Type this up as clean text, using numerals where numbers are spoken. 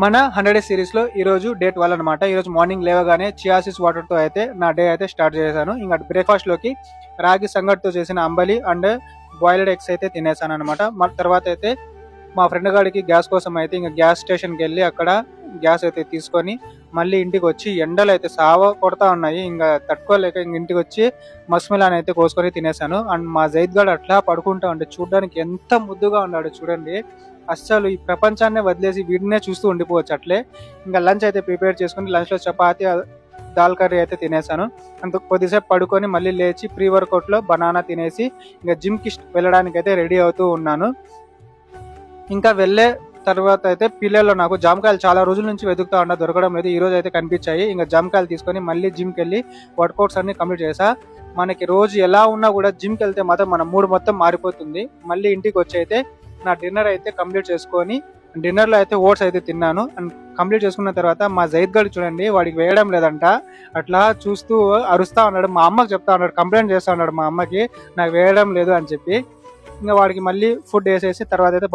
మన 100 డేస్ సిరీస్లో ఈరోజు డే 12 అనమాట. ఈరోజు మార్నింగ్ లేవగానే చియాసిస్ వాటర్తో అయితే నా డే అయితే స్టార్ట్ చేశాను. ఇంకా బ్రేక్ఫాస్ట్లోకి రాగి సంగటితో చేసిన అంబలి అండ్ బాయిల్డ్ ఎగ్స్ అయితే తినేసాను అనమాట. తర్వాత అయితే మా ఫ్రెండ్ గాడికి గ్యాస్ కోసం అయితే ఇంకా గ్యాస్ స్టేషన్కి వెళ్ళి అక్కడ గ్యాస్ అయితే తీసుకొని మళ్ళీ ఇంటికి వచ్చి ఎండలు అయితే సావ కొడతా ఉన్నాయి. ఇంకా తట్టుకోలేక ఇంక ఇంటికి వచ్చి మస్మిలాన్ అయితే కోసుకొని తినేసాను. అండ్ మా జైద్ గాడు అట్లా పడుకుంటా ఉంటే చూడడానికి ఎంత ముద్దుగా ఉన్నాడు చూడండి. అస్సలు ఈ ప్రపంచాన్నే వదిలేసి వీడినే చూస్తూ ఉండిపోవచ్చు అట్లే. ఇంకా లంచ్ అయితే ప్రిపేర్ చేసుకుని లంచ్లో చపాతి దాల్ కర్రీ అయితే తినేసాను. అంత కొద్దిసేపు పడుకొని మళ్ళీ లేచి ప్రీ వర్కౌట్లో బనానా తినేసి ఇంకా జిమ్కి వెళ్ళడానికి అయితే రెడీ అవుతూ ఉన్నాను. ఇంకా వెళ్ళే తర్వాత అయితే పిల్లల్లో నాకు జామకాయలు చాలా రోజుల నుంచి వెతుకుతా ఉన్నా, దొరకడం లేదు. ఈ రోజు అయితే కనిపించాయి. ఇంకా జామకాయలు తీసుకొని మళ్ళీ జిమ్కి వెళ్ళి వర్కౌట్స్ అన్ని కంప్లీట్ చేసా. మనకి రోజు ఎలా ఉన్నా కూడా జిమ్కి వెళ్తే మాత్రం మన మూడ్ మొత్తం మారిపోతుంది. మళ్ళీ ఇంటికి వచ్చి అయితే నా డిన్నర్ అయితే కంప్లీట్ చేసుకొని డిన్నర్లో అయితే ఓట్స్ అయితే తిన్నాను. అండ్ కంప్లీట్ చేసుకున్న తర్వాత మా జైద్ గడ్ చూడండి, వాడికి వేయడం లేదంట. అట్లా చూస్తూ అరుస్తా ఉన్నాడు. మా అమ్మకి చెప్తా ఉన్నాడు, కంప్లైంట్ చేస్తా ఉన్నాడు మా అమ్మకి నాకు వేయడం లేదు అని చెప్పి. ఇంకా వాడికి మళ్ళీ ఫుడ్ వేసేసి తర్వాత అయితే